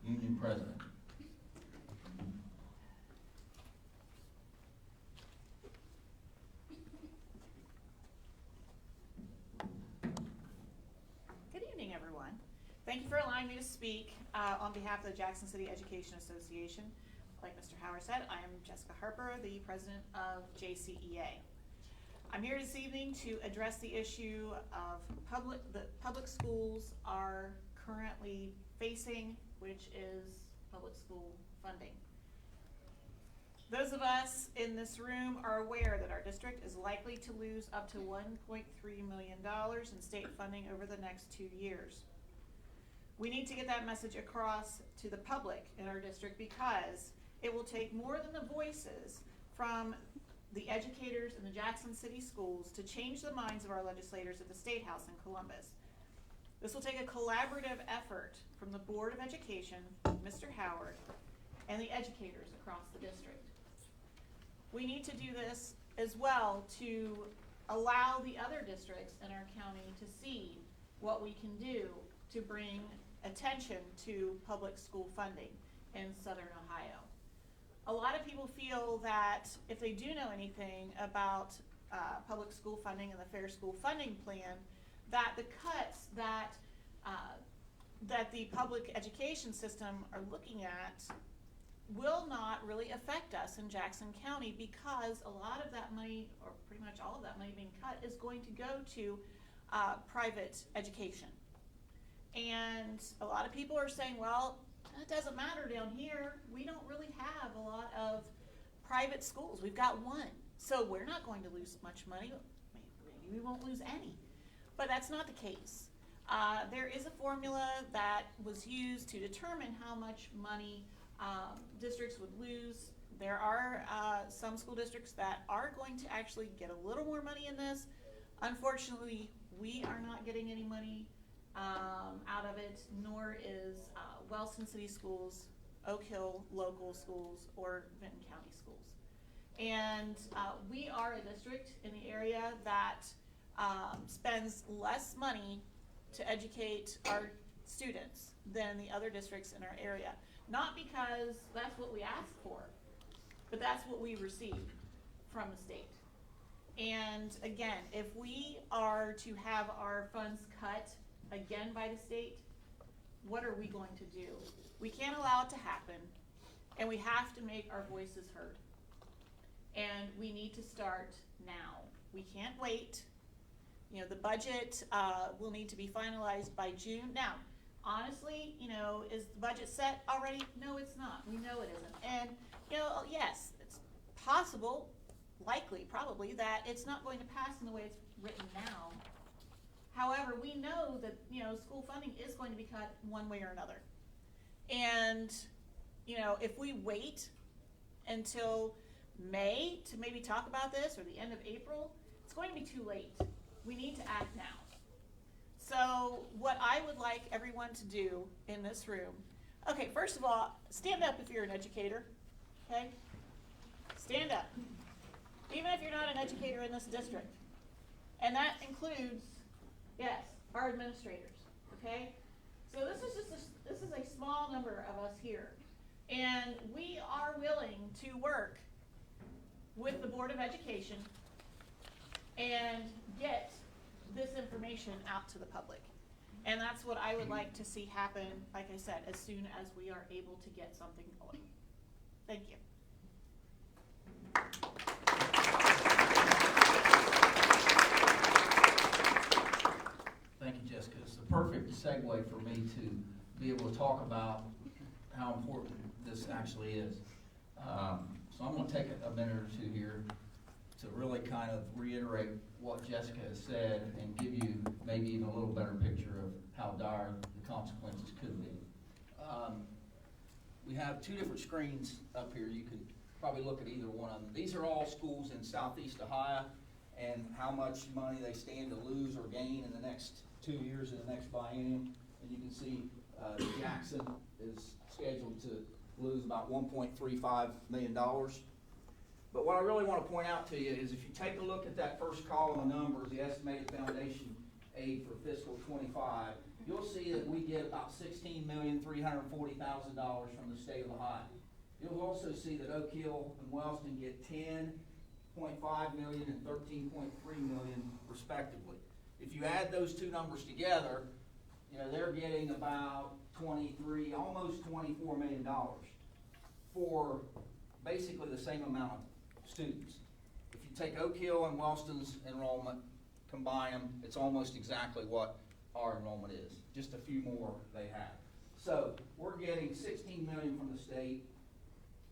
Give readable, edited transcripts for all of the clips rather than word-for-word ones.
union president. Good evening, everyone. Thank you for allowing me to speak on behalf of the Jackson City Education Association. Like Mr. Howard said, I am Jessica Harper, the president of JCEA. I'm here this evening to address the issue of the public schools are currently facing, which is public school funding. Those of us in this room are aware that our district is likely to lose up to $1.3 million in state funding over the next 2 years. We need to get that message across to the public in our district because it will take more than the voices from the educators in the Jackson City schools to change the minds of our legislators at the State House in Columbus. This will take a collaborative effort from the Board of Education, Mr. Howard, and the educators across the district. We need to do this as well to allow the other districts in our county to see what we can do to bring attention to public school funding in Southern Ohio. A lot of people feel that if they do know anything about public school funding and the Fair School Funding Plan, that the cuts that the public education system are looking at will not really affect us in Jackson County because a lot of that money, or pretty much all of that money being cut, is going to go to private education. And a lot of people are saying, well, it doesn't matter down here. We don't really have a lot of private schools. We've got one. So we're not going to lose much money. Maybe we won't lose any. But that's not the case. There is a formula that was used to determine how much money districts would lose. There are some school districts that are going to actually get a little more money in this. Unfortunately, we are not getting any money out of it, nor is Wellston City Schools, Oak Hill Local Schools, or Vinton County Schools. And we are a district in the area that spends less money to educate our students than the other districts in our area. Not because that's what we asked for, but that's what we received from the state. And again, if we are to have our funds cut again by the state, what are we going to do? We can't allow it to happen, and we have to make our voices heard. And we need to start now. We can't wait. You know, the budget will need to be finalized by June. Now, honestly, you know, is the budget set already? No, it's not. We know it isn't. And, you know, yes, it's possible, likely, probably, that it's not going to pass in the way it's written now. However, we know that, you know, school funding is going to be cut one way or another. And, you know, if we wait until May to maybe talk about this, or the end of April, it's going to be too late. We need to act now. So what I would like everyone to do in this room, okay, first of all, stand up if you're an educator, okay? Stand up. Even if you're not an educator in this district. And that includes, yes, our administrators, okay? So this is a small number of us here. And we are willing to work with the Board of Education and get this information out to the public. And that's what I would like to see happen, like I said, as soon as we are able to get something going. Thank you. Thank you, Jessica. It's the perfect segue for me to be able to talk about how important this actually is. So I'm going to take a minute or two here to really kind of reiterate what Jessica has said and give you maybe even a little better picture of how dire the consequences could be. We have two different screens up here. You can probably look at either one of them. These are all schools in Southeast Ohio and how much money they stand to lose or gain in the next 2 years in the next biennium. And you can see Jackson is scheduled to lose about $1.35 million. But what I really want to point out to you is if you take a look at that first column of numbers, the estimated foundation aid for fiscal '25, you'll see that we get about $16,340,000 from the state of Ohio. You'll also see that Oak Hill and Wellston get $10.5 million and $13.3 million respectively. If you add those two numbers together, you know, they're getting about 23, almost $24 million for basically the same amount of students. If you take Oak Hill and Wellston's enrollment, combine them, it's almost exactly what our enrollment is, just a few more they have. So we're getting $16 million from the state.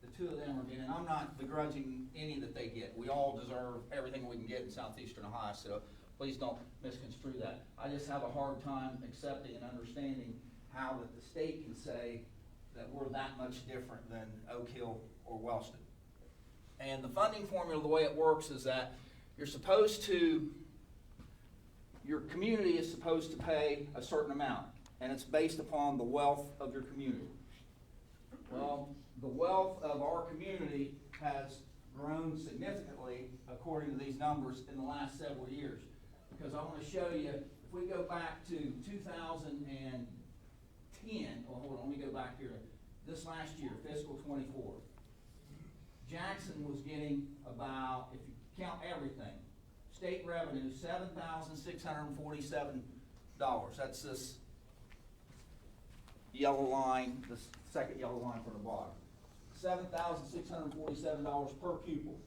The two of them are getting, I'm not begrudging any that they get. We all deserve everything we can get in southeastern Ohio, so please don't misconstrue that. I just have a hard time accepting and understanding how that the state can say that we're that much different than Oak Hill or Wellston. And the funding formula, the way it works is that you're supposed to, your community is supposed to pay a certain amount, and it's based upon the wealth of your community. Well, the wealth of our community has grown significantly according to these numbers in the last several years. Because I want to show you, if we go back to 2010, well, hold on, let me go back here. This last year, fiscal '24, Jackson was getting about, if you count everything, state revenue, $7,647. That's this yellow line, the second yellow line from the bottom. $7,647 per pupil.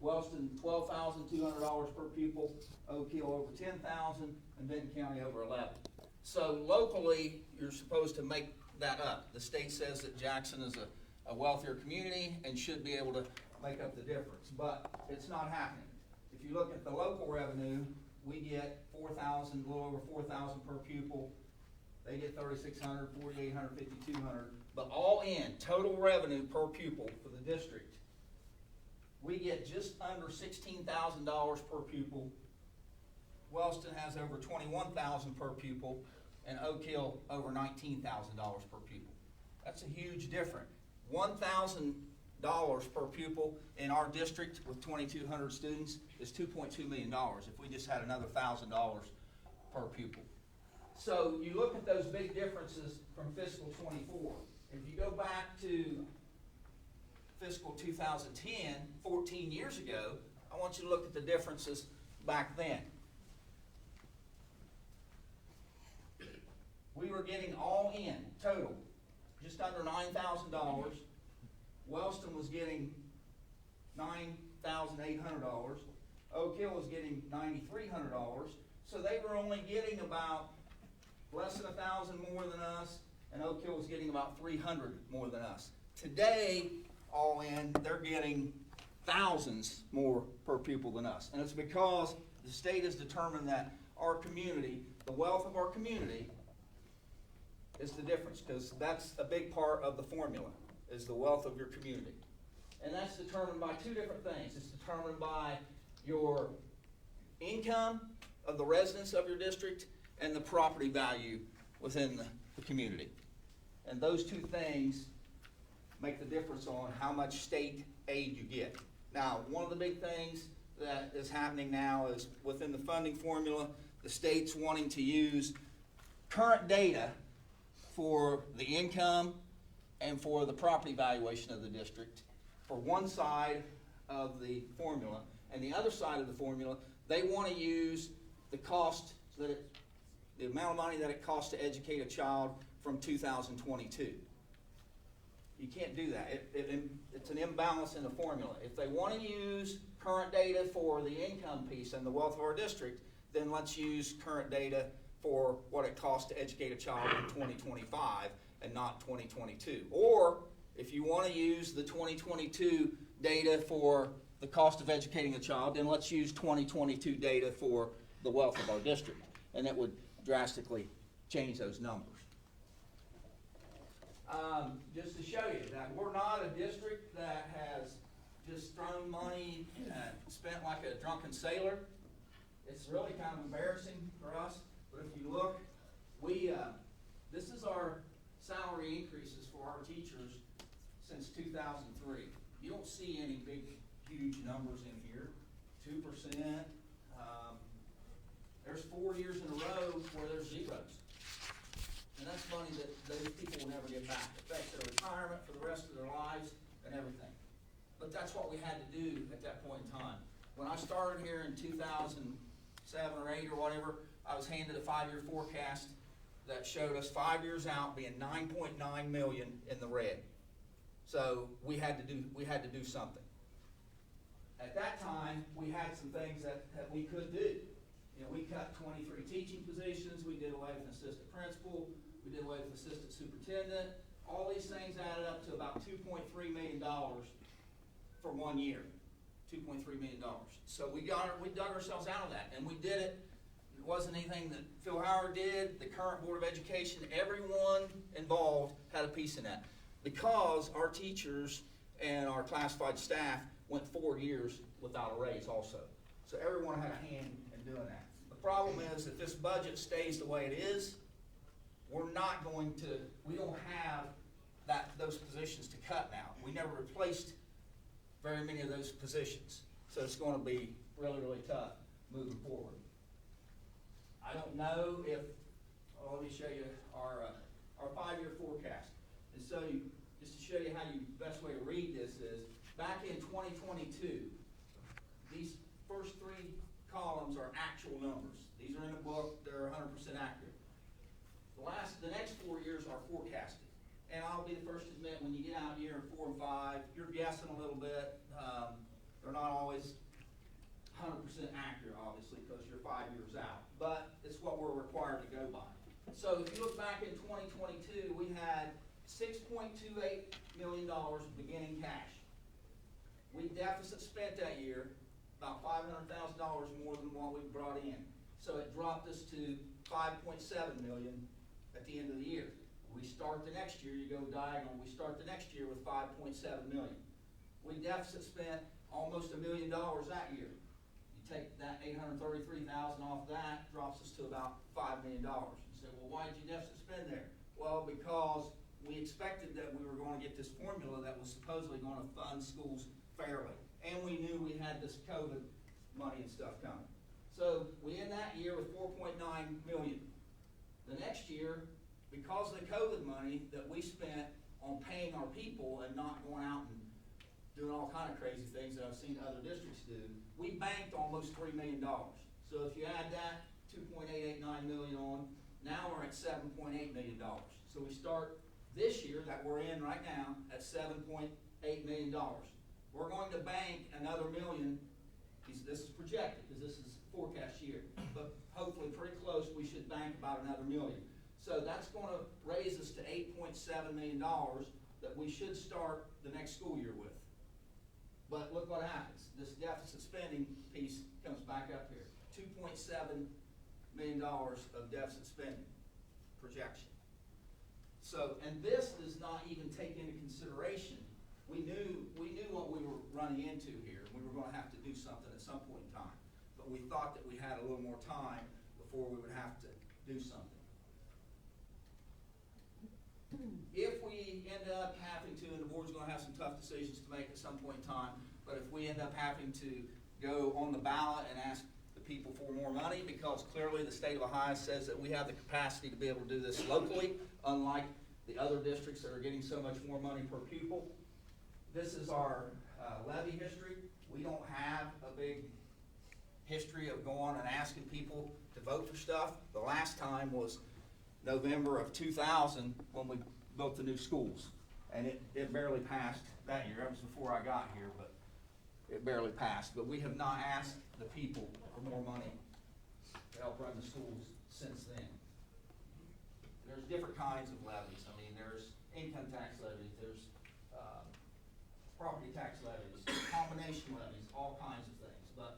Wellston, $12,200 per pupil. Oak Hill over $10,000, and Benton County over $11,000. So locally, you're supposed to make that up. The state says that Jackson is a wealthier community and should be able to make up the difference, but it's not happening. If you look at the local revenue, we get $4,000, a little over $4,000 per pupil. They get $3,600, $4,800, $5,200. But all in, total revenue per pupil for the district, we get just under $16,000 per pupil. Wellston has over $21,000 per pupil, and Oak Hill over $19,000 per pupil. That's a huge difference. $1,000 per pupil in our district with 2,200 students is $2.2 million if we just had another $1,000 per pupil. So you look at those big differences from fiscal '24. If you go back to fiscal 2010, 14 years ago, I want you to look at the differences back then. We were getting all in, total, just under $9,000. Wellston was getting $9,800. Oak Hill was getting $9,300. So they were only getting about less than $1,000 more than us, and Oak Hill was getting about $300 more than us. Today, all in, they're getting thousands more per pupil than us. And it's because the state has determined that our community, the wealth of our community, is the difference, because that's a big part of the formula, is the wealth of your community. And that's determined by two different things. It's determined by your income of the residents of your district and the property value within the community. And those two things make the difference on how much state aid you get. Now, one of the big things that is happening now is within the funding formula, the state's wanting to use current data for the income and for the property valuation of the district for one side of the formula, and the other side of the formula, they want to use the cost that the amount of money that it costs to educate a child from 2022. You can't do that. It's an imbalance in the formula. If they want to use current data for the income piece and the wealth of our district, then let's use current data for what it costs to educate a child in 2025 and not 2022. Or if you want to use the 2022 data for the cost of educating a child, then let's use 2022 data for the wealth of our district. And it would drastically change those numbers. Just to show you that we're not a district that has just thrown money and spent like a drunken sailor. It's really kind of embarrassing for us. But if you look, this is our salary increases for our teachers since 2003. You don't see any big, huge numbers in here. 2%. There's 4 years in a row everything. But that's what we had to do at that point in time. When I started here in 2007 or 8 or whatever, I was handed a 5-year forecast that showed us 5 years out being 9.9 million in the red. So we had to do something. At that time, we had some things that we could do. You know, we cut 23 teaching positions, we did away with an assistant principal, we did away with assistant superintendent. All these things added up to about $2.3 million for 1 year. $2.3 million. So we dug ourselves out of that, and we did it. It wasn't anything that Phil Howard did, the current Board of Education, everyone involved had a piece in that. Because our teachers and our classified staff went 4 years without a raise also. So everyone had a hand in doing that. The problem is if this budget stays the way it is, we don't have those positions to cut now. We never replaced very many of those positions. So it's going to be really, really tough moving forward. I don't know if, let me show you our 5-year forecast. And so just to show you how best way to read this is, back in 2022, these first 3 columns are actual numbers. These are in the book, they're 100% accurate. The next 4 years are forecasted. And I'll be the first to admit, when you get out here in 4 and 5, you're guessing a little bit. They're not always 100% accurate, obviously, because you're 5 years out. But it's what we're required to go by. So if you look back in 2022, we had $6.28 million beginning cash. We deficit spent that year about $500,000 more than what we brought in. So it dropped us to $5.7 million at the end of the year. We start the next year, you go diagonal, we start the next year with $5.7 million. We deficit spent almost $1 million that year. You take that $833,000 off that, drops us to about $5 million. You say, well, why did you deficit spend there? Well, because we expected that we were going to get this formula that was supposedly going to fund schools fairly. And we knew we had this COVID money and stuff coming. So we end that year with $4.9 million. The next year, because of the COVID money that we spent on paying our people and not going out and doing all kind of crazy things that I've seen other districts do, we banked almost $3 million. So if you add that 2.889 million on, now we're at $7.8 million. So we start this year that we're in right now at $7.8 million. We're going to bank another million. This is projected because this is forecast year, but hopefully pretty close. We should bank about another million. So that's going to raise us to $8.7 million that we should start the next school year with. But look what happens. This deficit spending piece comes back up here. $2.7 million of deficit spending projection. So, and this does not even take into consideration, we knew what we were running into here. We were going to have to do something at some point in time. But we thought that we had a little more time before we would have to do something. If we end up having to, and the board's going to have some tough decisions to make at some point in time, but if we end up having to go on the ballot and ask the people for more money, because clearly the state of Ohio says that we have the capacity to be able to do this locally, unlike the other districts that are getting so much more money per pupil. This is our levy history. We don't have a big history of going and asking people to vote for stuff. The last time was November of 2000 when we built the new schools. And it barely passed that year. That was before I got here, but it barely passed. But we have not asked the people for more money to help run the schools since then. There's different kinds of levies. I mean, there's income tax levies, there's property tax levies, combination levies, all kinds of things. But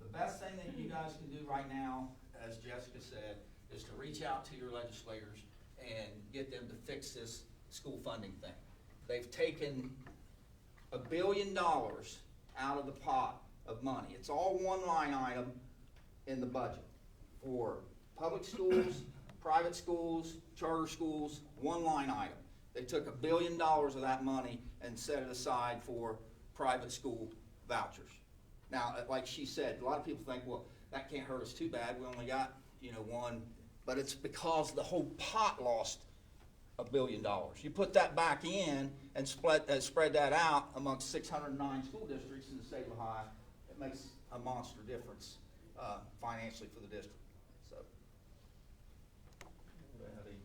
the best thing that you guys can do right now, as Jessica said, is to reach out to your legislators and get them to fix this school funding thing. They've taken $1 billion out of the pot of money. It's all one line item in the budget for public schools, private schools, charter schools, one line item. They took $1 billion of that money and set it aside for private school vouchers. Now, like she said, a lot of people think, well, that can't hurt us too bad. We only got, one. But it's because the whole pot lost $1 billion. You put that back in and spread that out amongst 609 school districts in the state of Ohio, it makes a monster difference financially for the district. So, anybody have any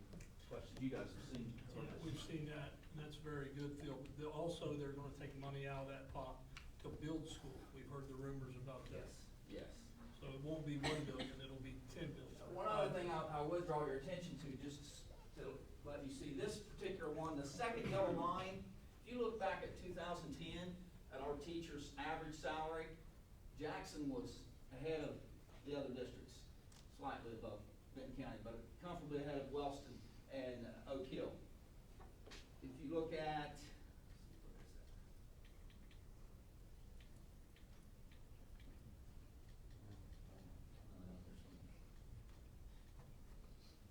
questions? You guys have seen. Yeah, we've seen that, and that's very good, Phil. Also, they're gonna take money out of that pot to build school. We've heard the rumors about that. Yes. So it won't be 1 billion, it'll be 10 billion. One other thing I would draw your attention to, just to let you see this particular one, the second yellow line, if you look back at 2010 at our teachers' average salary, Jackson was ahead of the other districts, slightly above Benton County, but comfortably ahead of Wellston and Oak Hill. If you look at,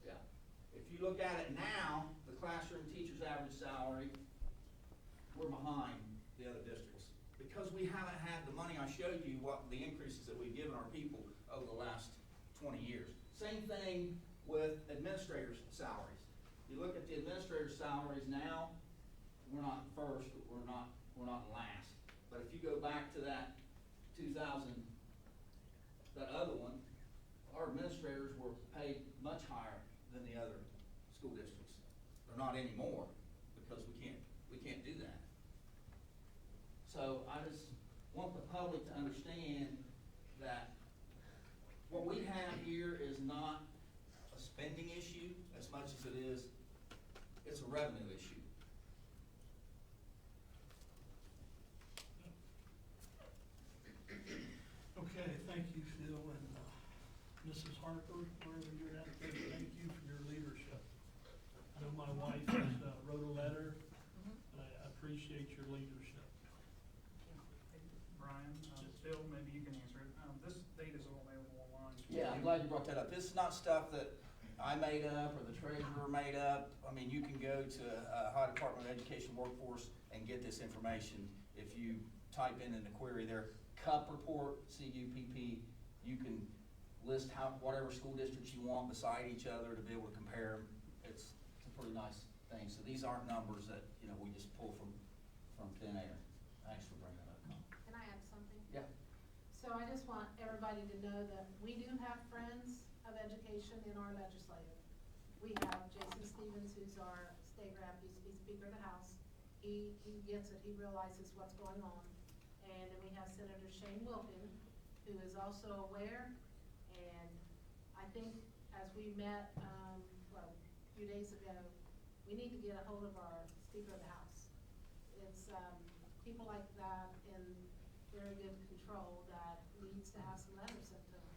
yeah, if you look at it now, the classroom teacher's average salary, we're behind the other districts. Because we haven't had the money, I showed you what the increases that we've given our people over the last 20 years. Same thing with administrators' salaries. You look at the administrators' salaries now, we're not first, but we're not last. But if you go back to that 2000, that other one, our administrators were paid much higher than the other school districts. They're not anymore, because we can't do that. So I just want the public to understand that what we have here is not a spending issue as much as it is, it's a revenue issue. Okay, thank you, Phil, and Mrs. Harper, wherever you're at, thank you for your leadership. I know my wife has wrote a letter, and I appreciate your leadership. Brian, Phil, maybe you can answer it. This data is all available online. Yeah, I'm glad you brought that up. This is not stuff that I made up or the treasurer made up. I mean, you can go to Ohio Department of Education Workforce and get this information. If you type in the query there, CUP report, C-U-P-P, you can list whatever school districts you want beside each other to be able to compare them. It's a pretty nice thing. So these aren't numbers that, we just pull from thin air. Thanks for bringing that up. Can I add something? Yeah. So I just want everybody to know that we do have friends of education in our legislature. We have Jason Stevens, who's our state rep, used to be Speaker of the House. He gets it, he realizes what's going on. And then we have Senator Shane Wilkin, who is also aware. And I think as we met, a few days ago, we need to get a hold of our Speaker of the House. It's people like that in very good control that needs to have some letters sent to them,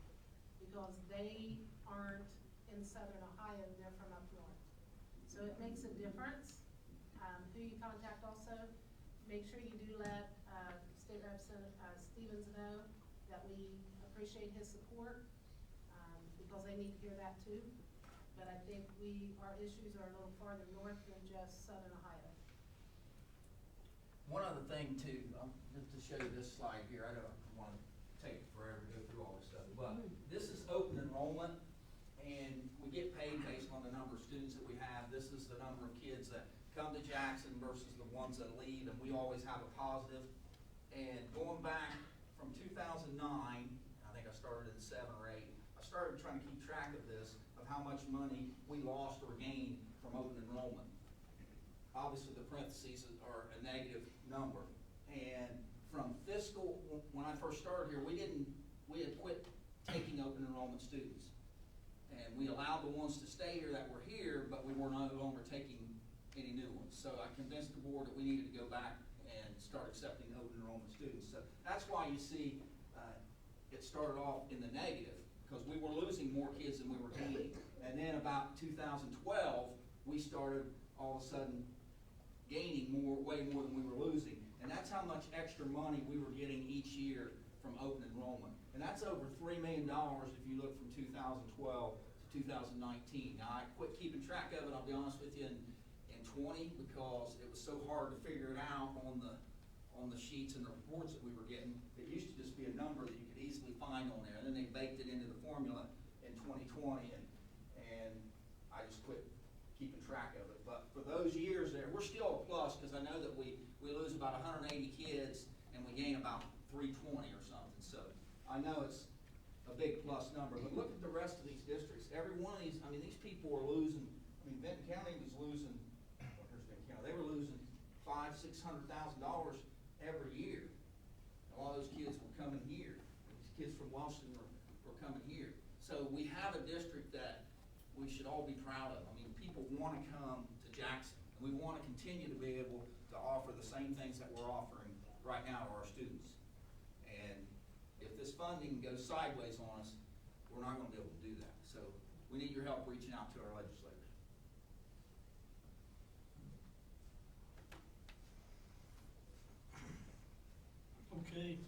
because they aren't in Southern Ohio, they're from up north. So it makes a difference who you contact also. Make sure you do let State Representative Stevens know that we appreciate his support, because they need to hear that too. But I think our issues are a little farther north than just Southern Ohio. One other thing too, just to show you this slide here, I don't want to take forever to go through all this stuff, but this is open enrollment, and we get paid based on the number of students that we have. This is the number of kids that come to Jackson versus the ones that leave, and we always have a positive. And going back from 2009, I think I started in 7 or 8, I started trying to keep track of this, of how much money we lost or gained from open enrollment. Obviously, the parentheses are a negative number. And from fiscal, when I first started here, we had quit taking open enrollment students. And we allowed the ones to stay here that were here, but we were no longer taking any new ones. So I convinced the board that we needed to go back and start accepting open enrollment students. So that's why you see it started off in the negative, because we were losing more kids than we were gaining. And then about 2012, we started all of a sudden gaining way more than we were losing. And that's how much extra money we were getting each year from open enrollment. And that's over $3 million if you look from 2012 to 2019. Now, I quit keeping track of it, I'll be honest with you, in 20, because it was so hard to figure it out on the sheets and the reports that we were getting. It used to just be a number that you could easily find on there. And then they baked it into the formula in 2020, and I just quit keeping track of it. But for those years there, we're still a plus, because I know that we lose about 180 kids and we gain about 320 or something. So I know it's a big plus number, but look at the rest of these districts. Every one of these, I mean, these people are losing, I mean, Benton County was losing, well, here's Benton County, they were losing $500,000-600,000 every year. A lot of those kids were coming here. These kids from Wellston were coming here. So we have a district that we should all be proud of. I mean, people want to come to Jackson, and we want to continue to be able to offer the same things that we're offering right now to our students. And if this funding goes sideways on us, we're not going to be able to do that. So we need your help reaching out to our legislators. Okay,